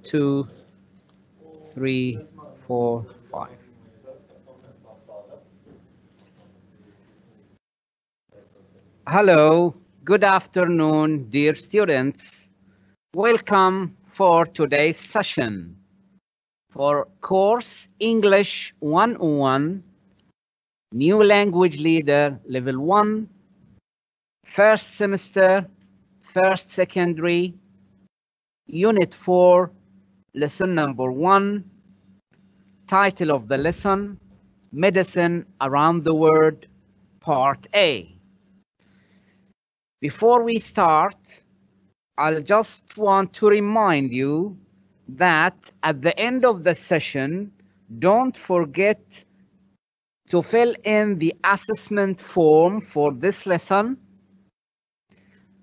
2, 3, 4, 5. Hello, good afternoon, dear students. Welcome for today's session for course English 101, New Language Leader Level 1, first semester, first secondary, Unit 4, Lesson number 1, title of the lesson, Medicine Around the World, Part A. Before we start, I'll just want to remind you that at the end of the session, don't forget to fill in the assessment form for this lesson.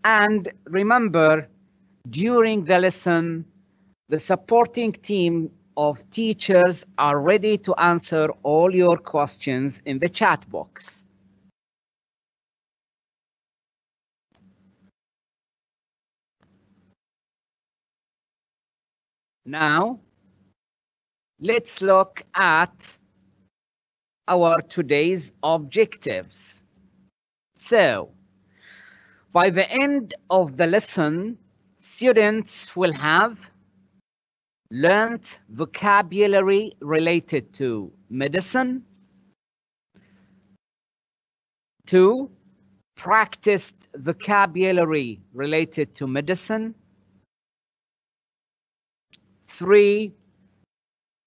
And remember, during the lesson, the supporting team of teachers are ready to answer all your questions in the chat box. Now, let's look at our today's objectives. So, by the end of the lesson, students will have learned vocabulary related to medicine, 2, practiced vocabulary related to medicine, 3,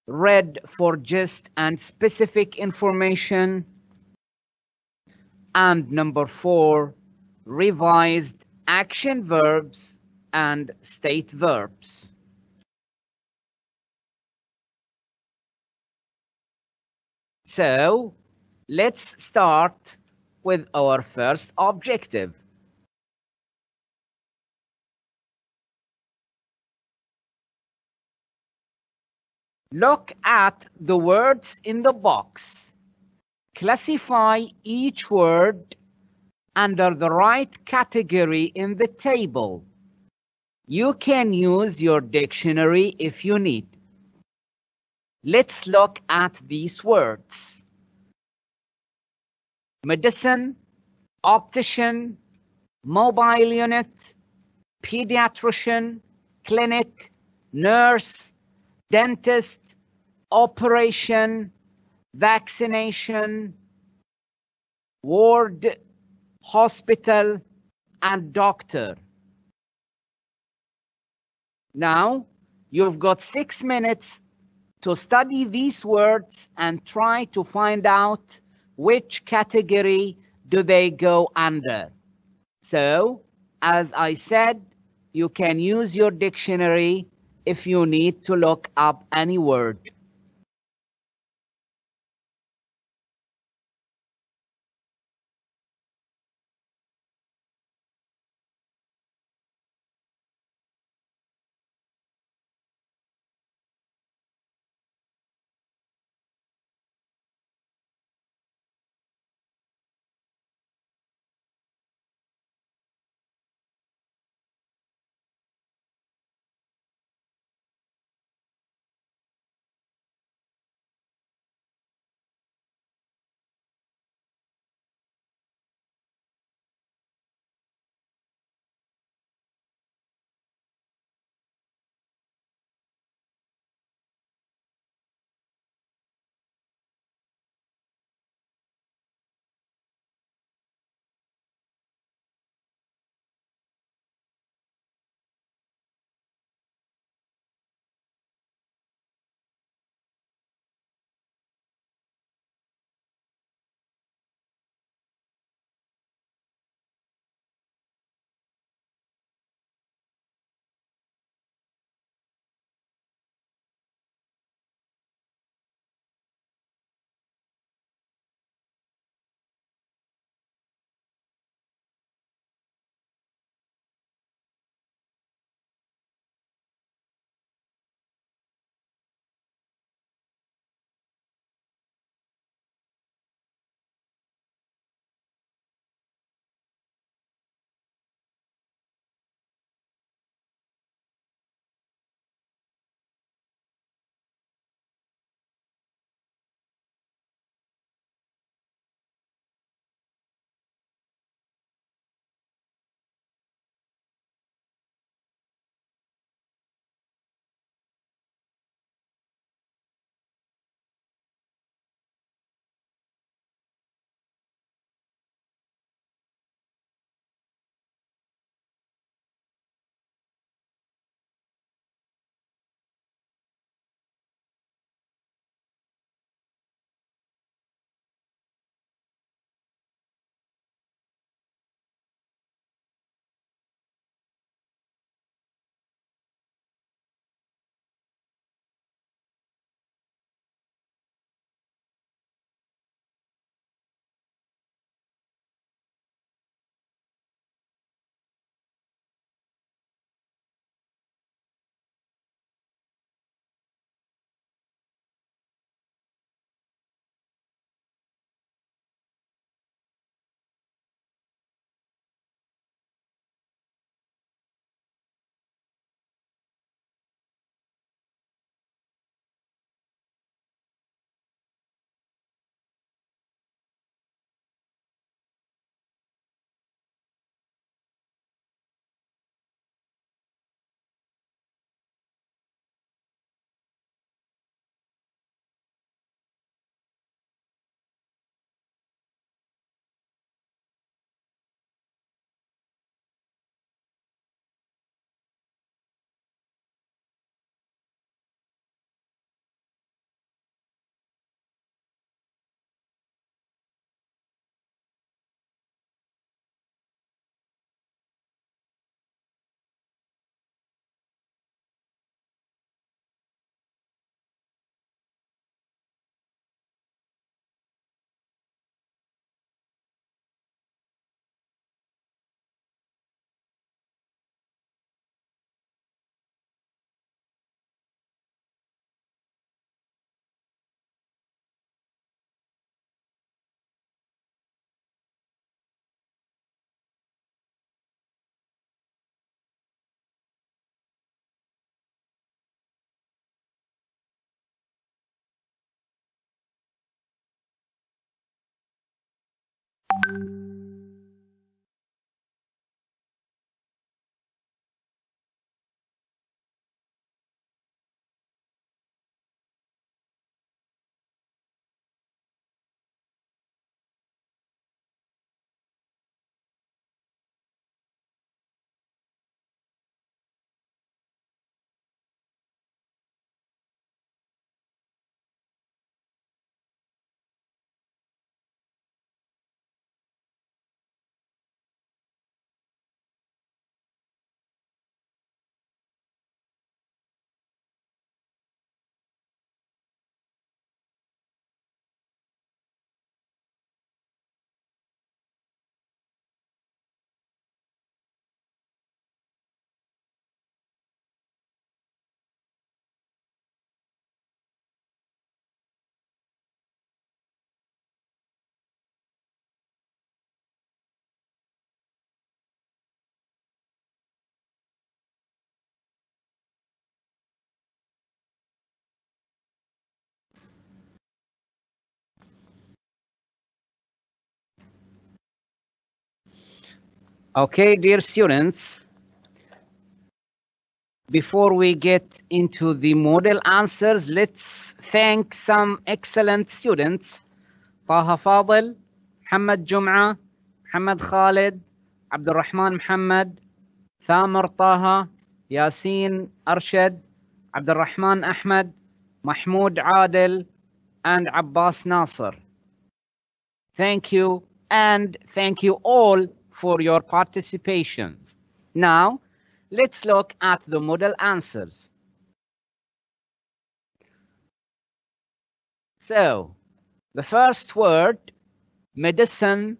read for gist and specific information, and number 4, revised action verbs and state verbs. So, let's start with our first objective. Look at the words in the box. Classify each word under the right category in the table. You can use your dictionary if you need. Let's look at these words. Medicine, optician, mobile unit, pediatrician, clinic, nurse, dentist, operation, vaccination, ward, hospital, and doctor. Now, you've got 6 minutes to study these words and try to find out which category do they go under. So, as I said, you can use your dictionary if you need to look up any word. Okay, dear students, before we get into the model answers, let's thank some excellent students. طه فاضل, محمد جمعة, محمد خالد, عبد الرحمن محمد, ثامر طه, ياسين أرشد, عبد الرحمن أحمد, محمود عادل, and Abbas Nasser. Thank you, and thank you all for your participation. Now, let's look at the model answers. So, the first word, medicine,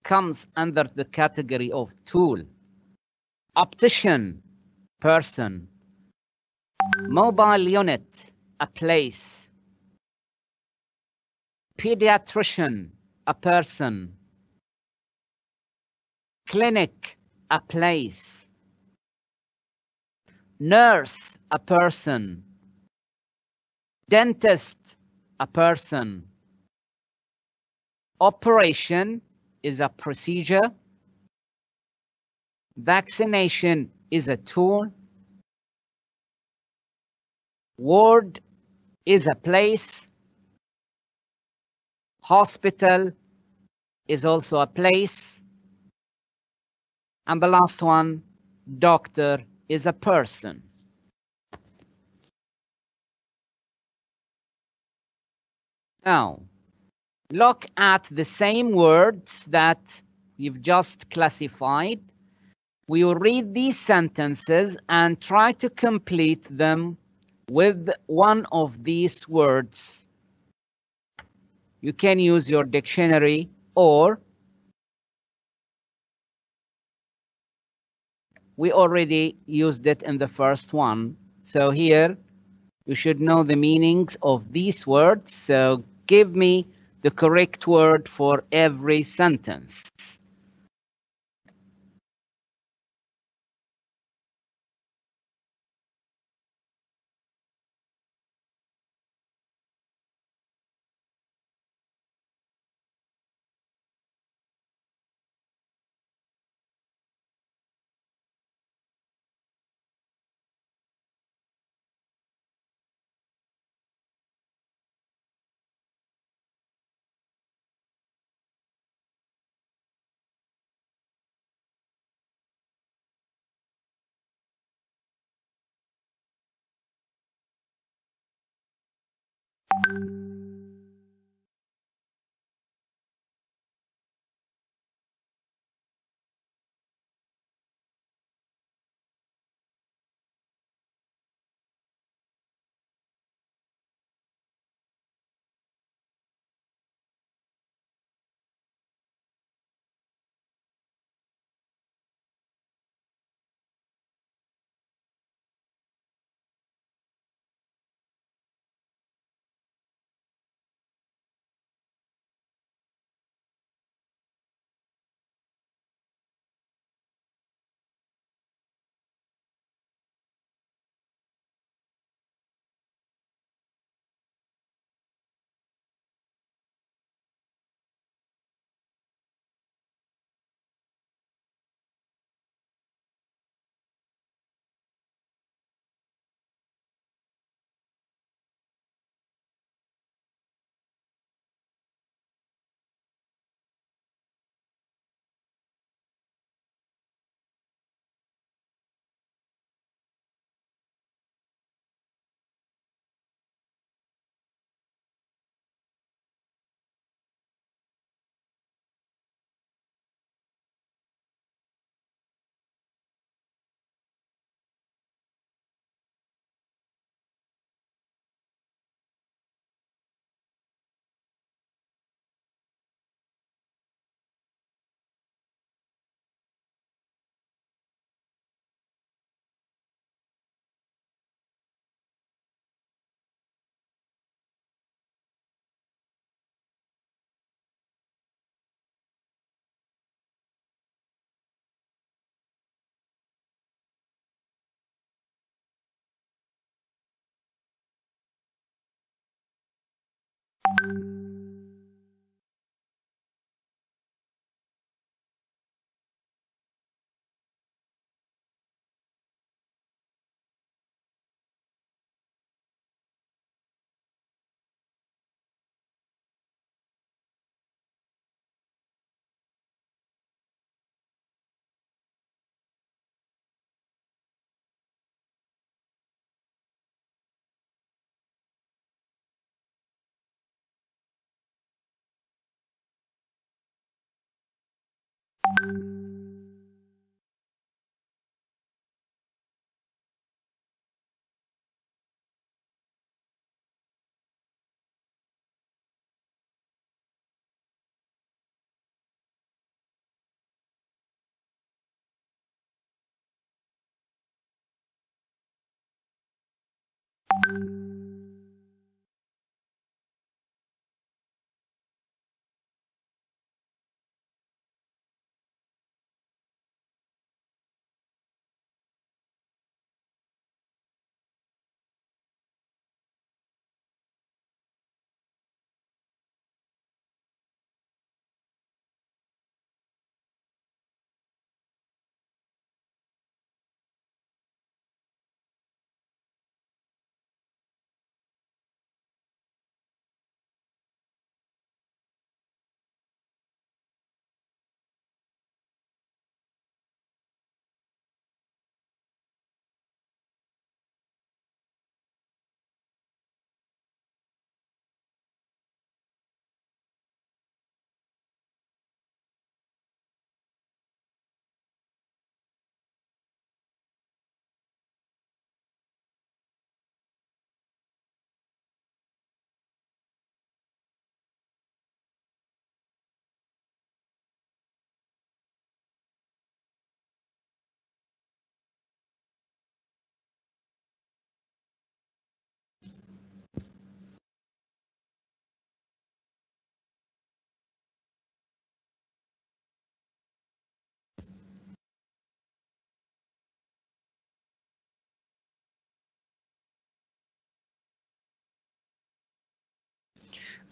comes under the category of tool. Optician, person. Mobile unit, a place. Pediatrician, a person. Clinic, a place. Nurse, a person. Dentist, a person. Operation is a procedure. Vaccination is a tool. Ward is a place. Hospital is also a place. And the last one, doctor, is a person. Now, look at the same words that we've just classified. We will read these sentences and try to complete them with one of these words. You can use your dictionary, or we already used it in the first one. So here you should know the meanings of these words. So give me the correct word for every sentence.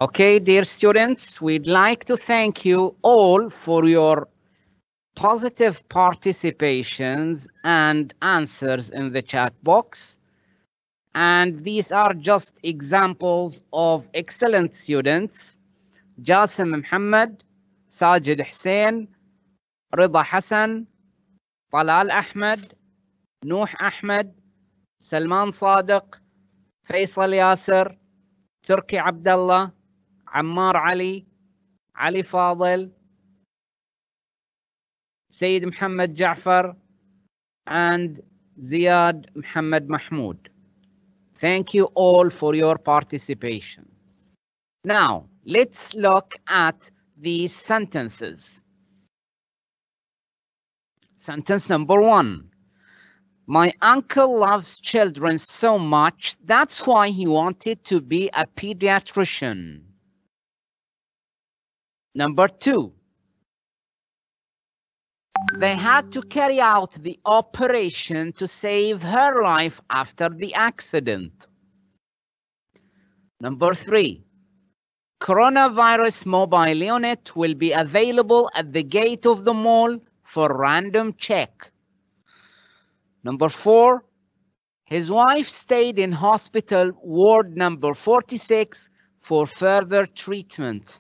Okay, dear students, we'd like to thank you all for your positive participations and answers in the chat box. And these are just examples of excellent students: Jasim Muhammad, Sajid Hussein, Rida Hassan, Talal Ahmed, Nuh Ahmed, Salman Sadiq, Faisal Yasser, Turki Abdullah, Ammar Ali, Ali Fadil, Sayyid Muhammad Ja'far, and Ziyad Muhammad Mahmoud. Thank you all for your participation. Now, let's look at these sentences. Sentence number 1. My uncle loves children so much, that's why he wanted to be a pediatrician. Number 2. They had to carry out the operation to save her life after the accident. Number 3. Coronavirus mobile unit will be available at the gate of the mall for random check. Number 4. His wife stayed in hospital ward number 46 for further treatment.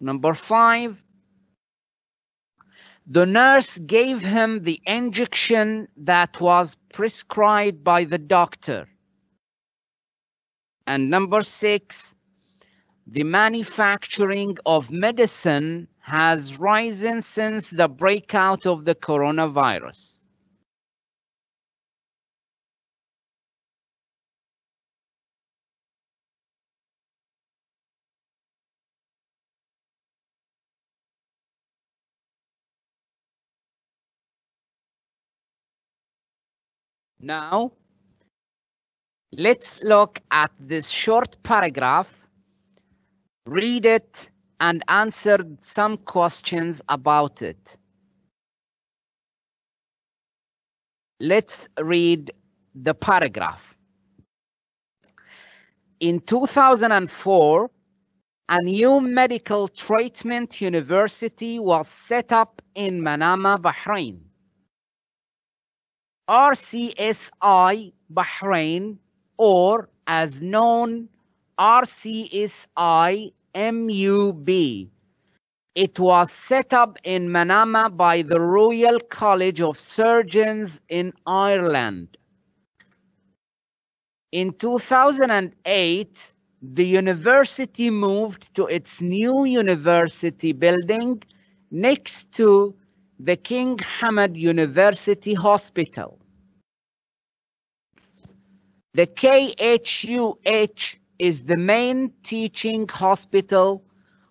Number 5. The nurse gave him the injection that was prescribed by the doctor. And number 6. The manufacturing of medicine has risen since the breakout of the coronavirus. Now, let's look at this short paragraph, read it, and answer some questions about it. Let's read the paragraph. In 2004, a new medical treatment university was set up in Manama, Bahrain. RCSI Bahrain, or as known RCSI MUB. It was set up in Manama by the Royal College of Surgeons in Ireland. In 2008, the university moved to its new university building next to the King Hamad University Hospital. The KHUH is the main teaching hospital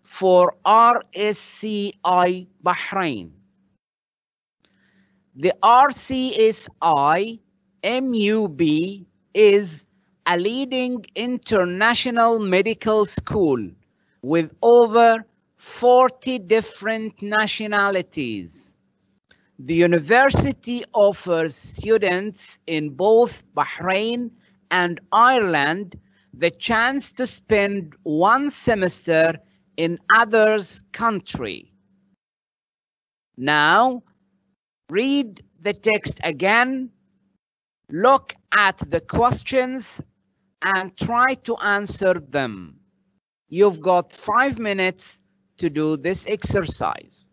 for RSCI Bahrain. The RCSI MUB is a leading international medical school with over 40 different nationalities. The university offers students in both Bahrain and Ireland the chance to spend one semester in others' country. Now, read the text again, look at the questions, and try to answer them. You've got 5 minutes to do this exercise.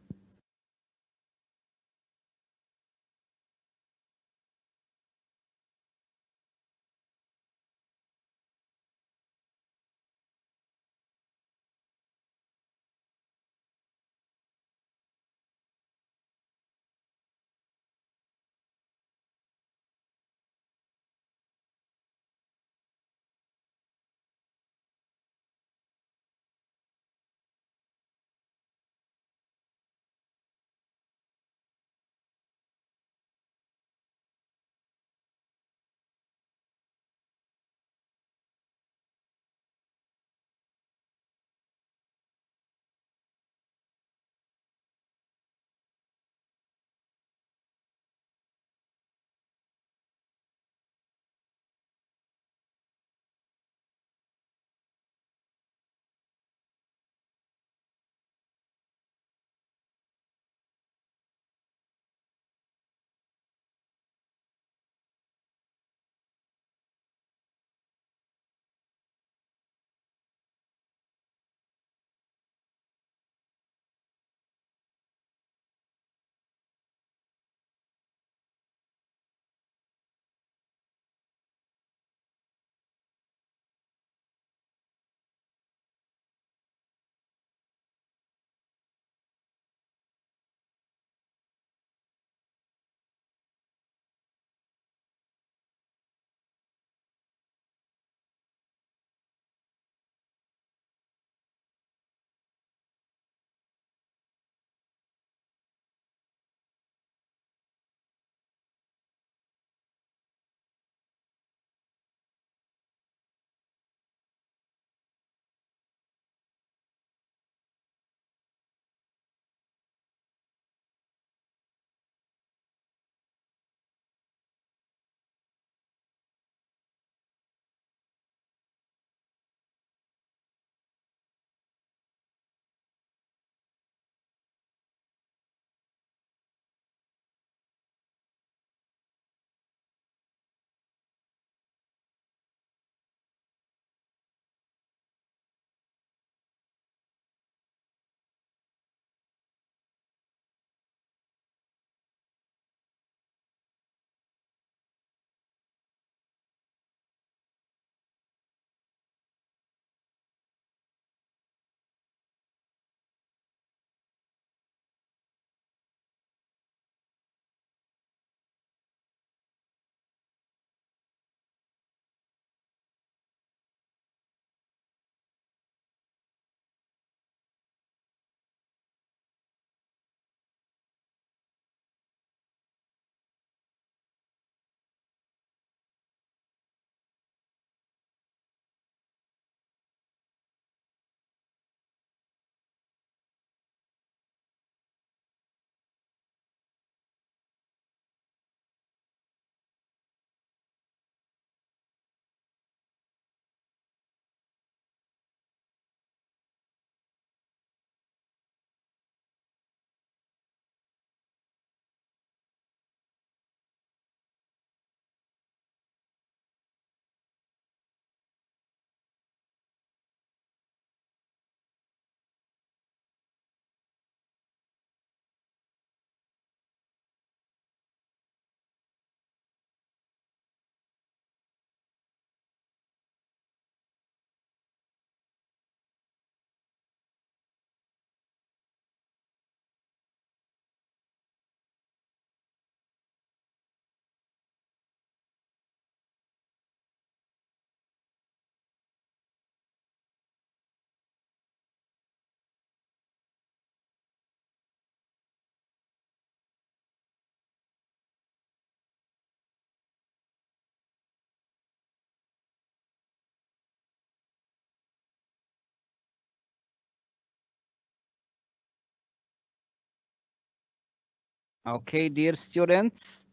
Okay, dear students,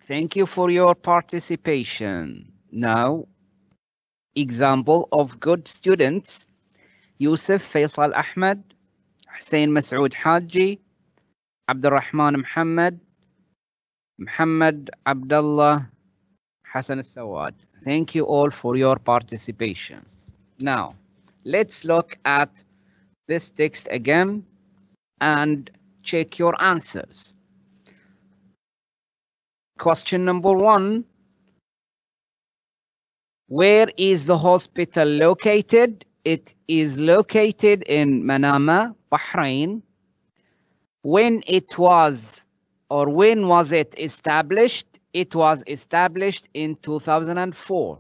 thank you for your participation. Now, example of good students: Yusuf Faisal Ahmed, Hussein Masoud Haji, Abdurrahman Muhammad, Muhammad Abdullah, Hassan Al-Sawad. Thank you all for your participation. Now, let's look at this text again and check your answers. Question number 1. Where is the hospital located? It is located in Manama, Bahrain. When was it established? It was established in 2004.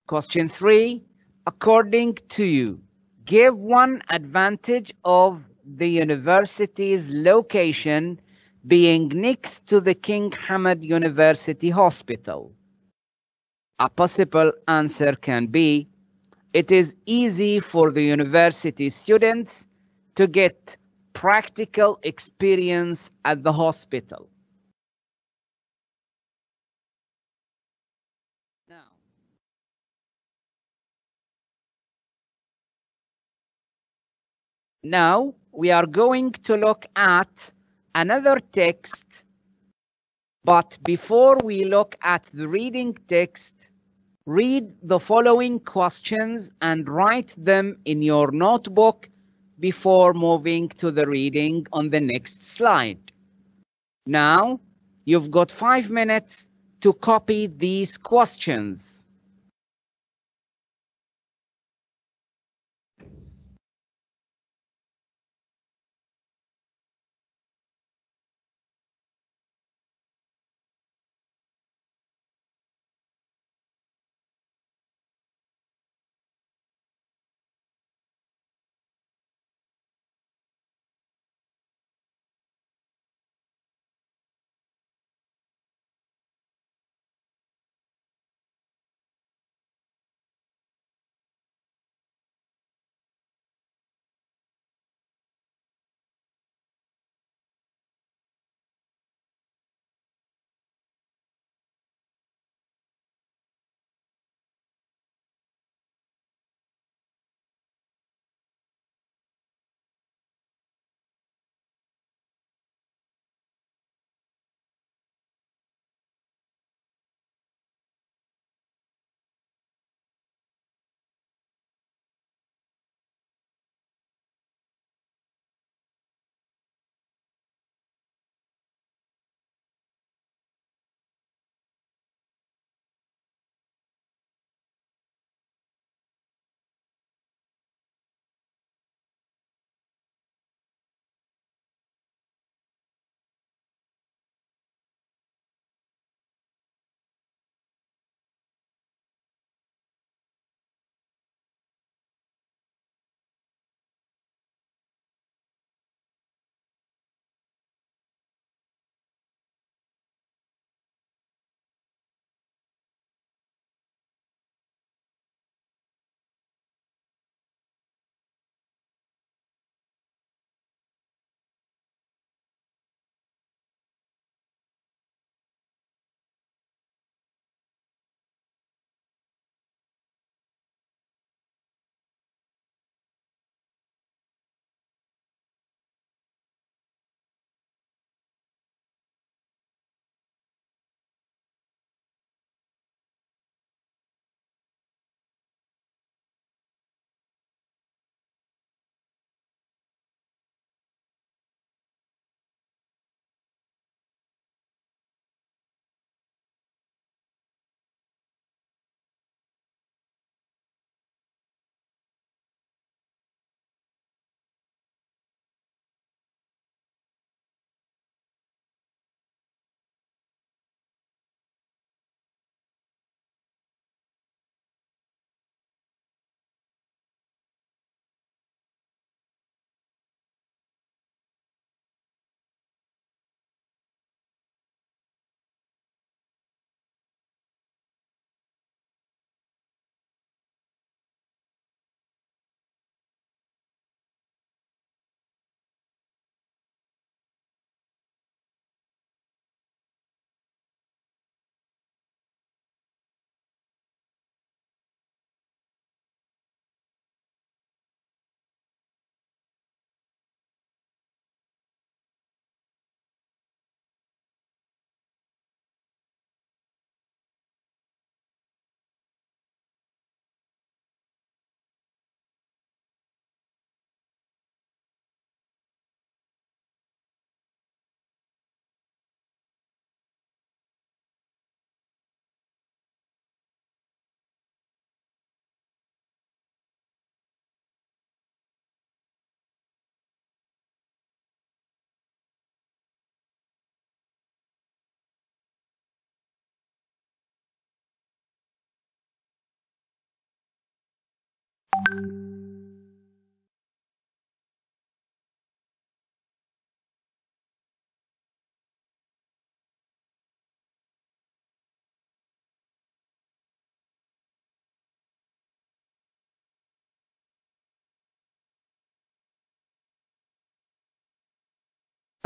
Question 3. According to you, give one advantage of the university's location being next to the King Hamad University Hospital. A possible answer can be, it is easy for the university students to get practical experience at the hospital. Now we are going to look at another text, but before we look at the reading text, read the following questions and write them in your notebook before moving to the reading on the next slide. Now, you've got 5 minutes to copy these questions.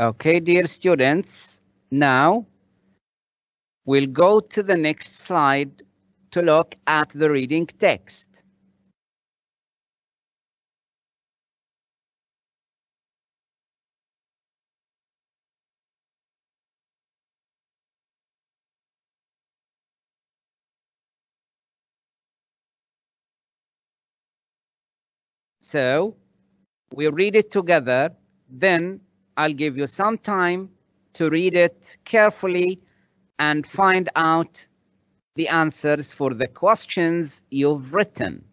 Okay, dear students, now we'll go to the next slide to look at the reading text. So we read it together, then I'll give you some time to read it carefully and find out the answers for the questions you've written.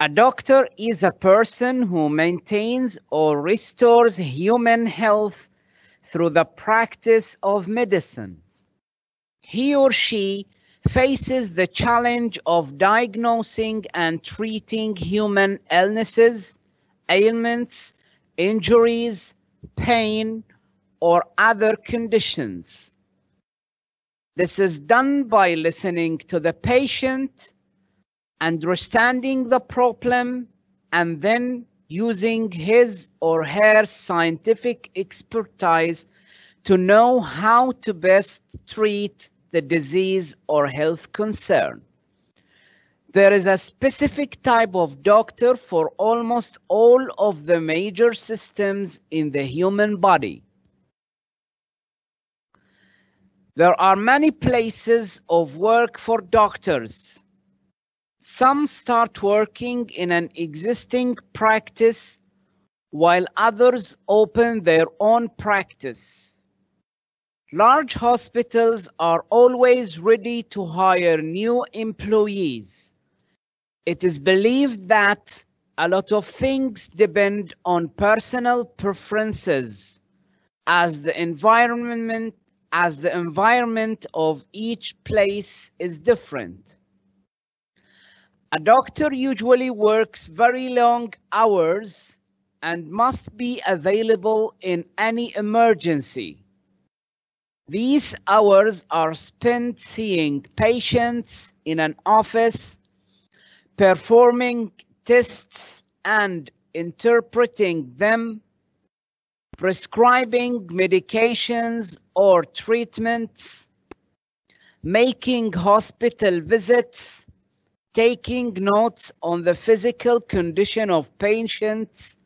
A doctor is a person who maintains or restores human health through the practice of medicine. He or she faces the challenge of diagnosing and treating human illnesses, ailments, injuries, pain, or other conditions. This is done by listening to the patient, understanding the problem, and then using his or her scientific expertise to know how to best treat the disease or health concern. There is a specific type of doctor for almost all of the major systems in the human body. There are many places of work for doctors. Some start working in an existing practice, while others open their own practice. Large hospitals are always ready to hire new employees. It is believed that a lot of things depend on personal preferences, as the environment of each place is different. A doctor usually works very long hours and must be available in any emergency. These hours are spent seeing patients in an office, performing tests and interpreting them, prescribing medications or treatments, making hospital visits, taking notes on the physical condition of patients,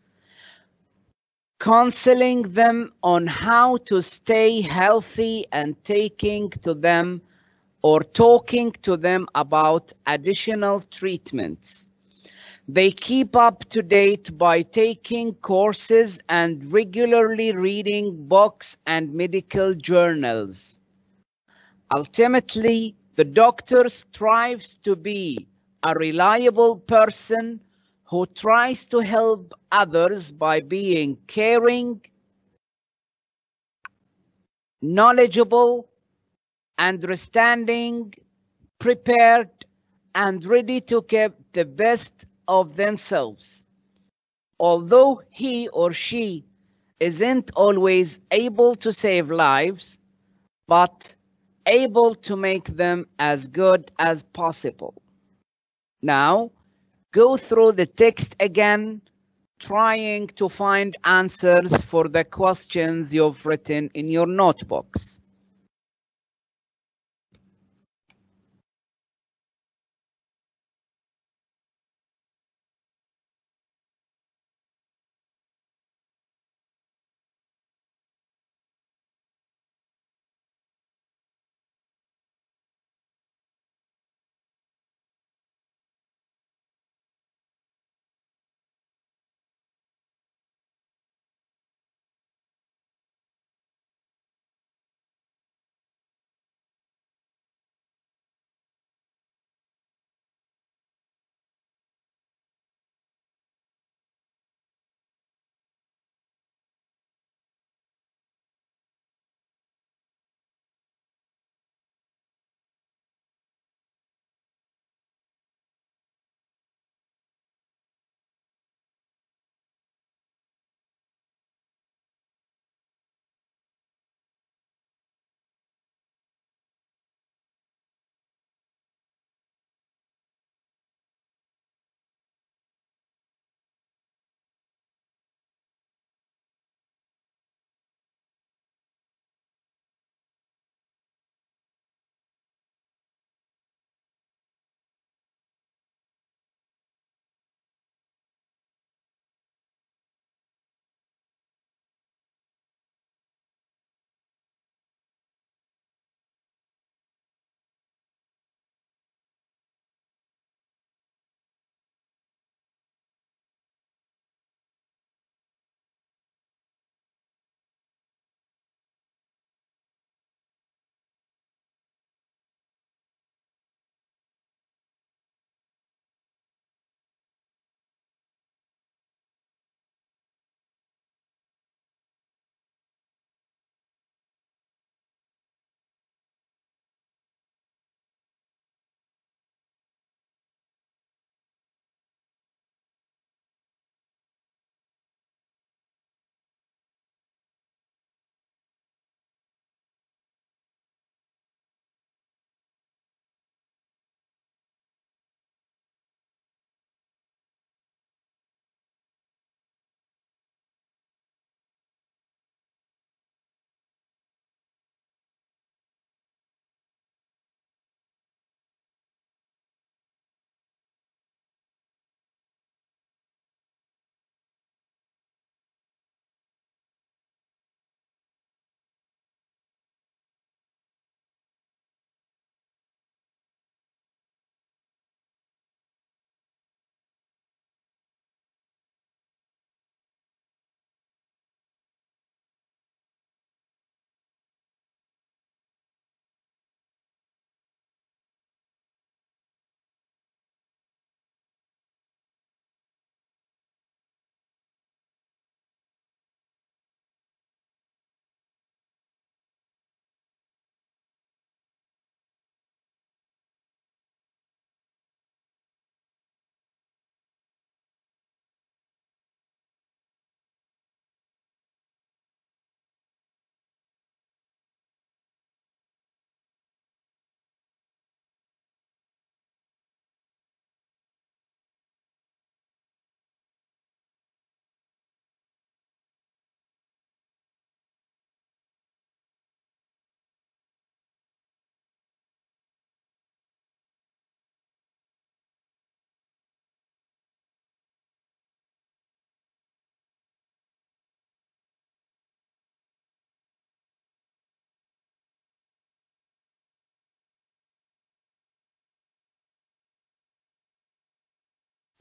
counseling them on how to stay healthy, and talking to them about additional treatments. They keep up to date by taking courses and regularly reading books and medical journals. Ultimately, the doctor strives to be a reliable person who tries to help others by being caring, knowledgeable, understanding, prepared, and ready to give the best of themselves. Although he or she isn't always able to save lives, but able to make them as good as possible. Now, go through the text again, trying to find answers for the questions you've written in your notebooks.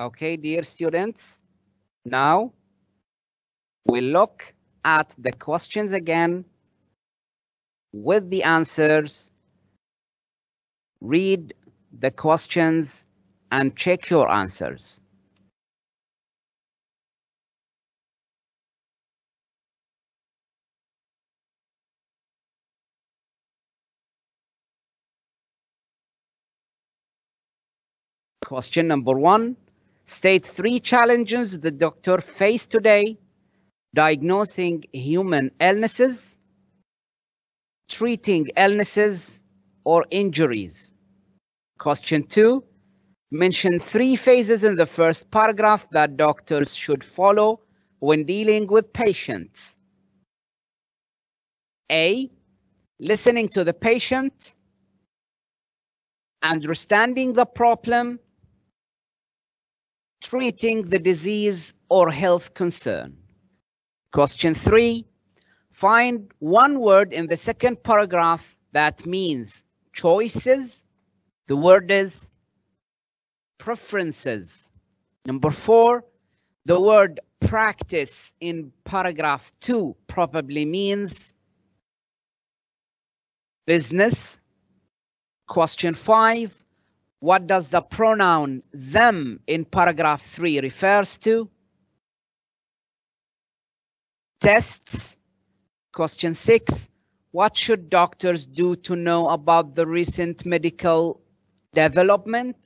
Okay, dear students, now we'll look at the questions again with the answers. Read the questions and check your answers. Question number 1. State 3 challenges the doctor faced today: diagnosing human illnesses, treating illnesses or injuries. Question 2. Mention 3 phases in the first paragraph that doctors should follow when dealing with patients. A. Listening to the patient, understanding the problem, treating the disease or health concern. Question 3. Find one word in the second paragraph that means choices. The word is preferences. Number 4. The word practice in paragraph 2 probably means business. Question 5. What does the pronoun them in paragraph 3 refers to? Tests. Question 6. What should doctors do to know about the recent medical development?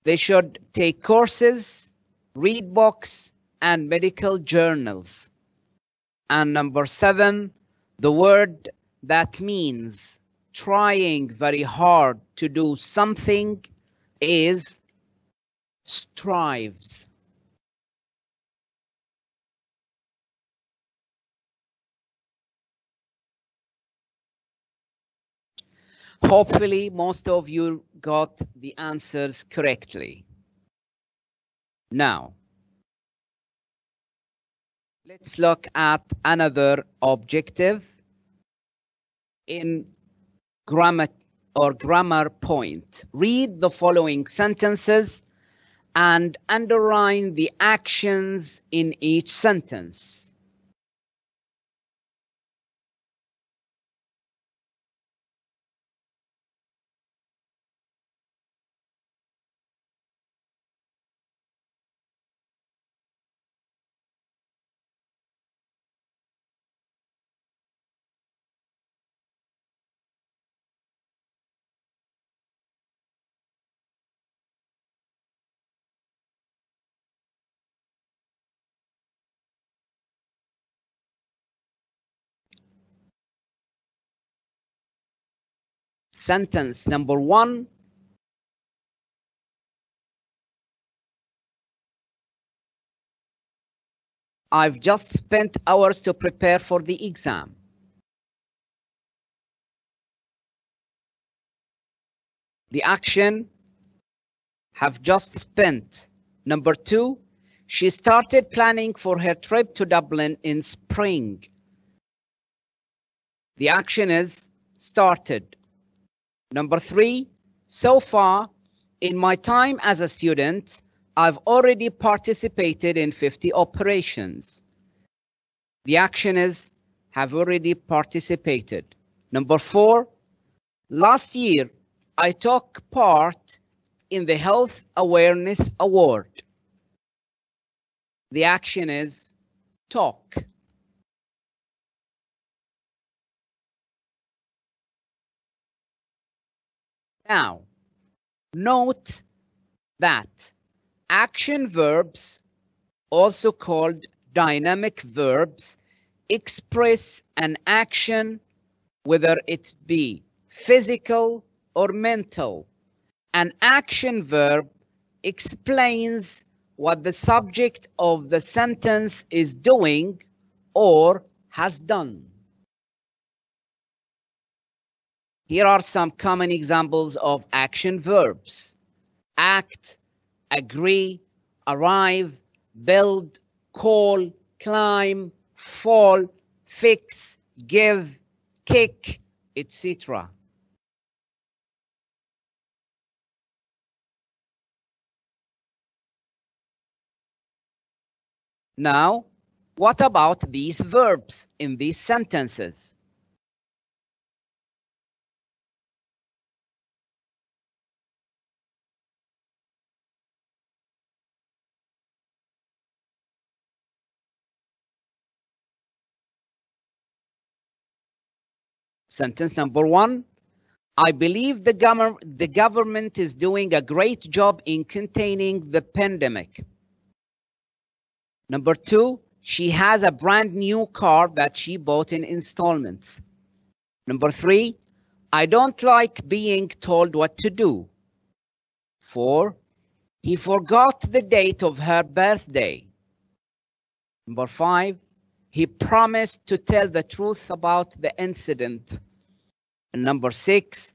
They should take courses, read books, and medical journals. And number 7, the word that means trying very hard to do something is strives. Hopefully, most of you got the answers correctly. Now, let's look at another objective in grammar point. Read the following sentences and underline the actions in each sentence. Sentence number 1. I've just spent hours to prepare for the exam. The action, have just spent. Number 2, she started planning for her trip to Dublin in spring. The action is started. Number 3, so far, in my time as a student, I've already participated in 50 operations. The action is have already participated. Number 4, last year, I took part in the Health Awareness Award. The action is talk. Now, note that action verbs, also called dynamic verbs, express an action, whether it be physical or mental. An action verb explains what the subject of the sentence is doing or has done. Here are some common examples of action verbs: act, agree, arrive, build, call, climb, fall, fix, give, kick, etc. Now, what about these verbs in these sentences? Sentence number 1, I believe the government is doing a great job in containing the pandemic. Number 2, she has a brand new car that she bought in installments. Number 3, I don't like being told what to do. 4, he forgot the date of her birthday. Number 5, he promised to tell the truth about the incident. And number 6,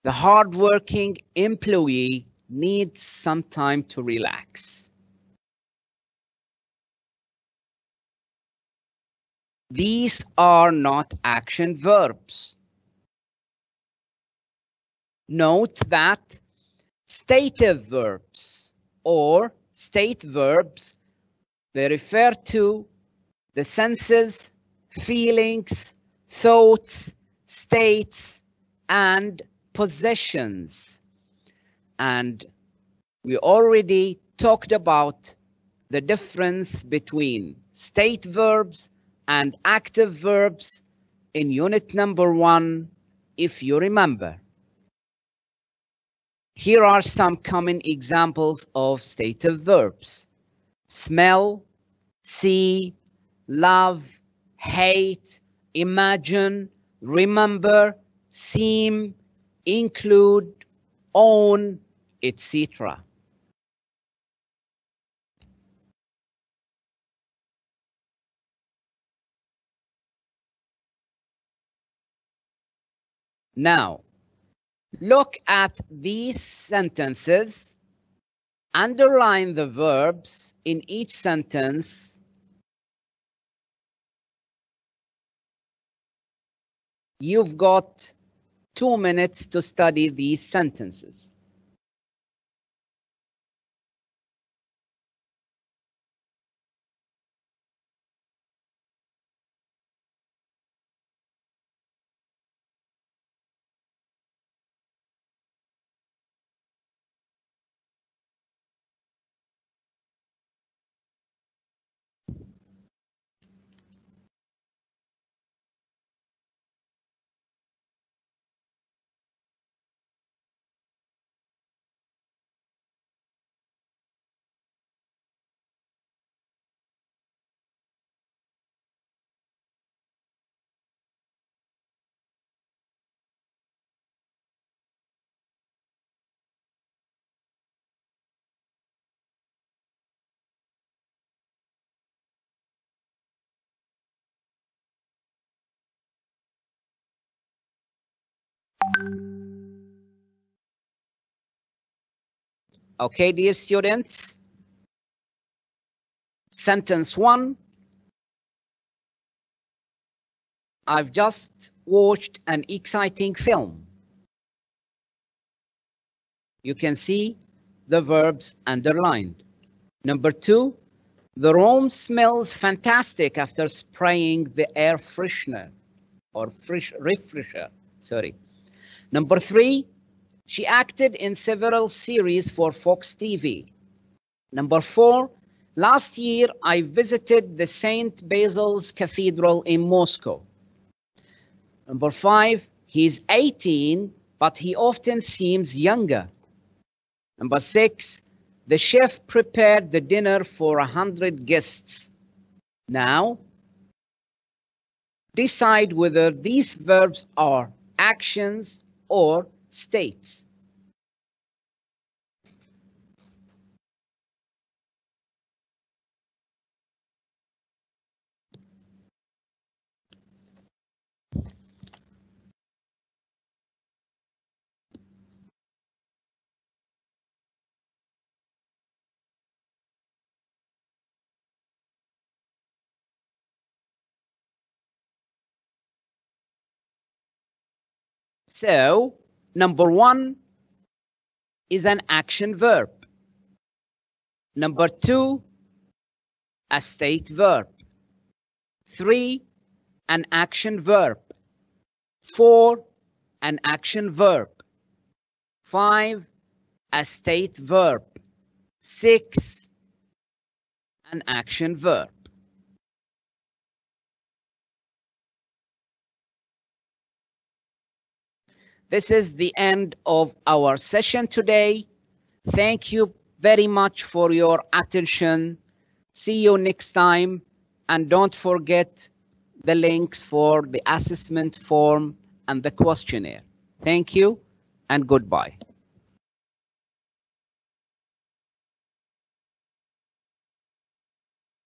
the hardworking employee needs some time to relax. These are not action verbs. Note that stative verbs or state verbs, they refer to the senses, feelings, thoughts, states, and possessions. And we already talked about the difference between state verbs and active verbs in unit number 1, if you remember. Here are some common examples of stative verbs: smell, see, love, hate, imagine, remember, seem, include, own, etc. Now, look at these sentences, underline the verbs in each sentence, you've got 2 minutes to study these sentences. Okay, dear students, sentence 1, I've just watched an exciting film. You can see the verbs underlined. Number 2, the room smells fantastic after spraying the air freshener or refresher. Sorry. Number 3, she acted in several series for Fox TV. Number 4, last year I visited the St. Basil's Cathedral in Moscow. Number 5, he's 18, but he often seems younger. Number 6, the chef prepared the dinner for 100 guests. Now, decide whether these verbs are actions or states. So, number 1 is an action verb. Number 2 a state verb. 3, an action verb. 4, an action verb. 5, a state verb. 6, an action verb. This is the end of our session today. Thank you very much for your attention. See you next time, and don't forget the links for the assessment form and the questionnaire. Thank you and goodbye.